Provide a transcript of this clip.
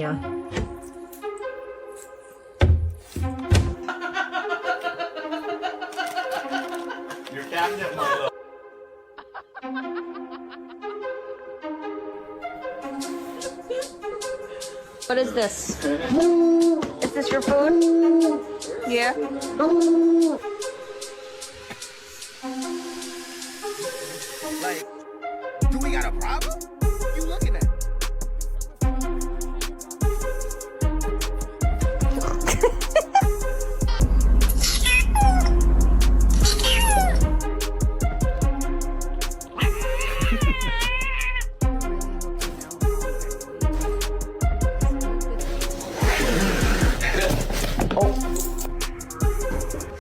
Yeah. Your cabinet, my love. What is this? Is this your food? Yeah. Like, do we got a problem? You looking at?